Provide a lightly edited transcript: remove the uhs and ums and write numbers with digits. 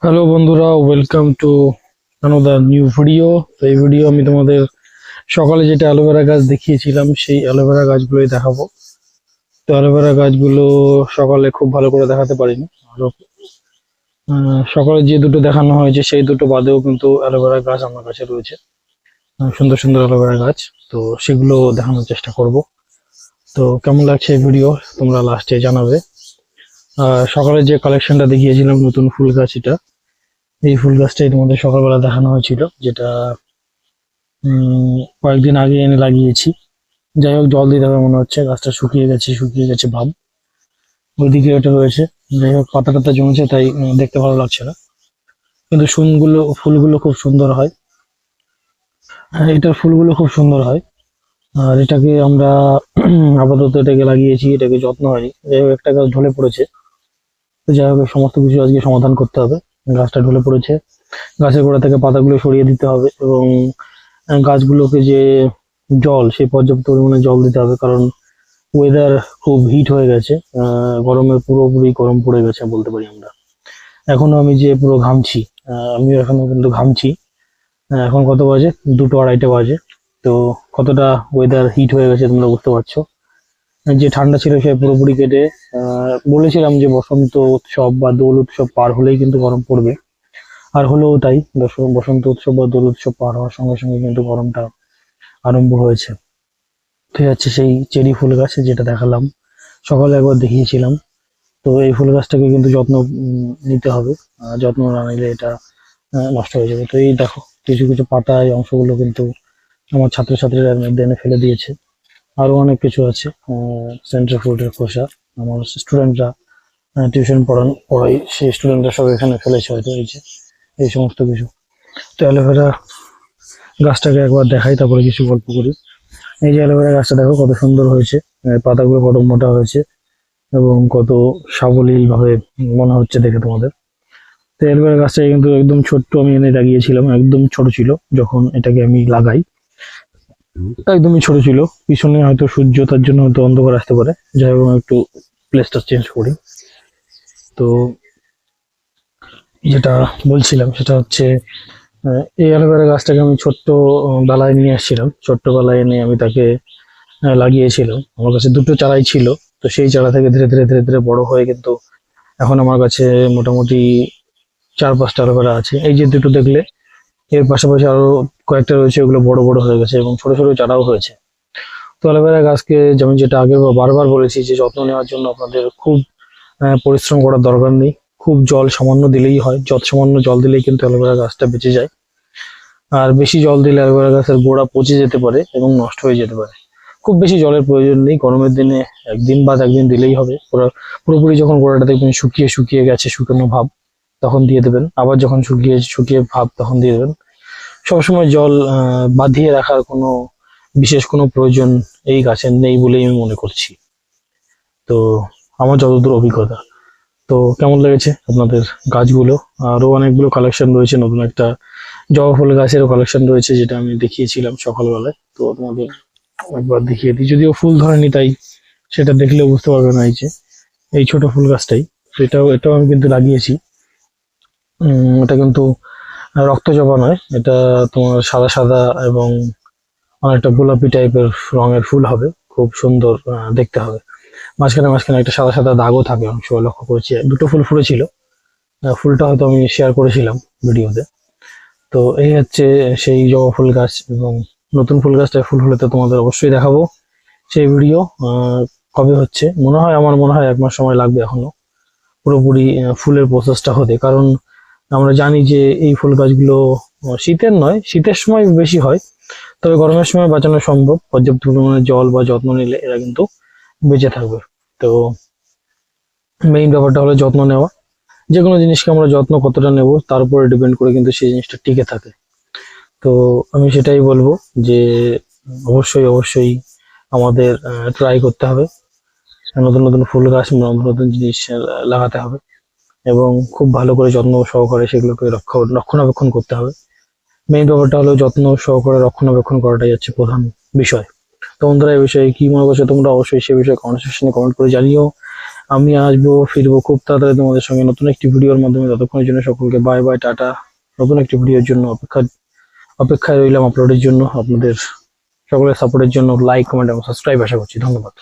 Hello বন্ধুরা, welcome to another new video. তো এই ভিডিও আমি তোমাদের সকালে যেটা অ্যালোভেরা গাছ দেখিয়েছিলাম সেই অ্যালোভেরা গাছগুলোই দেখাবো। তো অ্যালোভেরা গাছগুলো সকালে খুব ভালো করে দেখাতে পারিনি। আরো সকালে যে দুটো দেখানো হয়েছে সেই দুটো বাদেও কিন্তু অ্যালোভেরা গাছ আমার কাছে রয়েছে, সুন্দর সুন্দর অ্যালোভেরা গাছ। তো সেগুলো দেখানোর চেষ্টা করব। তো কেমন লাগছে এই ভিডিও তোমরা লাস্টে জানাবে। সকালে যে কালেকশনটা দেখিয়েছিলাম নতুন ফুল গাছ, এই ফুল গাছটাই তোমাদের সকালবেলা দেখানো হয়েছিল, যেটা কয়েকদিন আগে এনে লাগিয়েছি। যাই হোক, জল দিতে হবে মনে হচ্ছে, গাছটা শুকিয়ে গেছে ভাব। ওইদিকে ওটা রয়েছে। যাই হোক, পাতা টাতা জমেছে তাই দেখতে ভালো লাগছে না, কিন্তু ফুলগুলো খুব সুন্দর হয়। হ্যাঁ, এটার ফুলগুলো খুব সুন্দর হয়। আর এটাকে আমরা আপাতত এটাকে লাগিয়েছি, এটাকে যত্ন হয়নি। যাই হোক, একটা গাছ ঢলে পড়েছে। তো যাই হোক, সমস্ত কিছু আজকে সমাধান করতে হবে। গাছটা ঢলে পড়েছে, গাছের গোড়া থেকে পাতাগুলো সরিয়ে দিতে হবে, এবং গাছগুলোকে যে জল, সেই পর্যাপ্ত পরিমাণে জল দিতে হবে, কারণ ওয়েদার খুব হিট হয়ে গেছে। গরমে পুরোপুরি গরম পড়ে গেছে বলতে পারি আমরা। এখনো আমি যে পুরো ঘামছি, আমিও এখনো কিন্তু ঘামছি। এখন কত বাজে? 2টো 2:30 বাজে। তো কতটা ওয়েদার হিট হয়ে গেছে তোমরা বুঝতে পারছো। যে ঠান্ডা ছিল সে পুরোপুরি কেটে, বলেছিলাম যে বসন্ত উৎসব বা দোল উৎসব পার হলেই কিন্তু গরম পড়বে। আর হলেও তাই, বসন্ত উৎসব বা দোল উৎসব পার হওয়ার সঙ্গে সঙ্গে কিন্তু গরমটা আরম্ভ হয়েছে। ঠিক আছে, সেই চেরি ফুল গাছ যেটা দেখালাম, সকালে একবার দেখিয়েছিলাম। তো এই ফুল গাছটাকে কিন্তু যত্ন নিতে হবে। যত্ন না নিলে এটা নষ্ট হয়ে যাবে। তো এই দেখো, কিছু কিছু পাতা, এই অংশগুলো কিন্তু আমার ছাত্রছাত্রীরা এর মধ্যে এনে ফেলে দিয়েছে। আরো অনেক কিছু আছে, সেন্টার ফ্রুটের খোসা। আমার স্টুডেন্টরা টিউশন পড়াই, সেই স্টুডেন্টরা সব এখানে ফেলেছে হয়তো, এই যে এই সমস্ত কিছু। তো অ্যালোভেরা গাছটাকে একবার দেখাই, তারপরে কিছু গল্প করি। এই যে অ্যালোভেরা গাছটা দেখো কত সুন্দর হয়েছে, পাতাগুলো কত মোটা হয়েছে এবং কত সাবলীল ভাবে মনে হচ্ছে দেখে তোমাদের। তো অ্যালোভেরা গাছটা কিন্তু একদম ছোট্ট, আমি এনে লাগিয়েছিলাম, একদম ছোট ছিল যখন এটাকে আমি লাগাই, একদমই ছোট ছিল। পিছনে হয়তো সূর্য, তার জন্য হয়তো অন্ধকার আসতে পারে। যাই হোক, আমি একটু প্লেসটা চেঞ্জ করি। তো যেটা বলছিলাম সেটা হচ্ছে, এই অ্যালোভেরা গাছটাকে আমি ছোট্ট ডালায় নিয়ে আসছিলাম, ছোট্ট ডালায় এনে আমি তাকে লাগিয়েছিলাম। আমার কাছে দুটো চারাই ছিল। তো সেই চারা থেকে ধীরে ধীরে ধীরে ধীরে বড় হয়ে কিন্তু এখন আমার কাছে মোটামুটি 4-5টা অ্যালোভেরা আছে। এই যে দুটো দেখলে, এর পাশাপাশি আরো কয়েকটা রয়েছে, ওগুলো বড় বড় হয়ে গেছে এবং ছোট ছোট চারাও হয়েছে। তো অ্যালোভেরা গাছকে যেমন, যেটা আগে বারবার বলেছি, যে যত্ন নেওয়ার জন্য আপনাদের খুব পরিশ্রম করার দরকার নেই। খুব জল সামান্য দিলেই হয়, সামান্য জল দিলেই কিন্তু অ্যালোভেরা গাছটা বেঁচে যায়। আর বেশি জল দিলে অ্যালোভেরা গাছের গোড়া পচে যেতে পারে এবং নষ্ট হয়ে যেতে পারে। খুব বেশি জলের প্রয়োজন নেই, গরমের দিনে একদিন বাদ একদিন দিলেই হবে। পুরোপুরি যখন গোড়াটা দেখবেন শুকিয়ে শুকিয়ে গেছে, শুকনো ভাব, তখন দিয়ে দেবেন। আবার যখন শুকিয়ে শুকিয়ে ভাব, তখন দিয়ে দেবেন। সবসময় জল বাঁধিয়ে রাখার কোনো বিশেষ কোনো প্রয়োজন এই গাছের নেই বলেই আমি মনে করছি। তো আমার যতদূর অভিজ্ঞতা। তো কেমন লেগেছে আপনাদের গাছগুলো? আরো অনেকগুলো কালেকশন রয়েছে, নতুন একটা জবা ফুল গাছেরও কালেকশন রয়েছে, যেটা আমি দেখিয়েছিলাম সকালবেলায়। তো তোমাদের একবার দেখিয়ে দিই, যদিও ফুল ধরেনি তাই সেটা দেখলেও বুঝতে পারবে না। এই যে এই ছোট ফুল গাছটাই, তো এটাও আমি কিন্তু লাগিয়েছি। এটা কিন্তু রক্ত জবা নয়, এটা তোমার সাদা সাদা এবং অনেকটা গোলাপি টাইপের রঙের ফুল হবে, খুব সুন্দর দেখতে হবে। মাঝখানে মাঝখানে একটা সাদা সাদা দাগও থাকে, অংশ লক্ষ্য করেছি। দুটো ফুল ফুটেছিল, ফুলটা হয়তো আমি শেয়ার করেছিলাম ভিডিওতে। তো এই হচ্ছে সেই জবা ফুল গাছ, এবং নতুন ফুল গাছটায় ফুল হলে তো তোমাদের অবশ্যই দেখাবো। সেই ভিডিও কবে হচ্ছে, আমার মনে হয় 1 মাস সময় লাগবে এখনো পুরোপুরি ফুলের প্রসেসটা হতে। কারণ আমরা জানি যে এই ফুল গাছগুলো শীতের নয়, শীতের সময় বেশি হয়, তবে গরমের সময় বাঁচানো সম্ভব। পর্যাপ্ত পরিমাণে জল বা যত্ন নিলে এরা কিন্তু বেঁচে থাকবে। তো মেইন ব্যাপারটা হলো যত্ন নেওয়া। যে কোনো জিনিসকে আমরা যত্ন কতটা নেব তার উপরে ডিপেন্ড করে কিন্তু সেই জিনিসটা টিকে থাকে। তো আমি সেটাই বলবো যে অবশ্যই অবশ্যই আমাদের ট্রাই করতে হবে, নতুন নতুন ফুল গাছ, নতুন নতুন জিনিস লাগাতে হবে, এবং খুব ভালো করে যত্ন সহকারে সেগুলোকে রক্ষণাবেক্ষণ করতে হবে। মেইন ব্যাপারটা হলো যত্ন সহকারে রক্ষণাবেক্ষণ করাটাই হচ্ছে প্রধান বিষয়। তো বন্ধুরা, এই বিষয়ে কি মনে করছো তোমরা? অবশ্যই সে বিষয়ে কমেন্ট সেকশনে কমেন্ট করে জানিও। আমি আসবো ফিরবো খুব তাড়াতাড়ি তোমাদের সঙ্গে নতুন একটি ভিডিওর মাধ্যমে। ততক্ষণের জন্য সকলকে বাই বাই, টাটা। নতুন একটি ভিডিওর জন্য অপেক্ষায় রইলাম আপলোডের জন্য। আপনাদের সকলের সাপোর্টের জন্য লাইক, কমেন্ট এবং সাবস্ক্রাইব আশা করছি। ধন্যবাদ।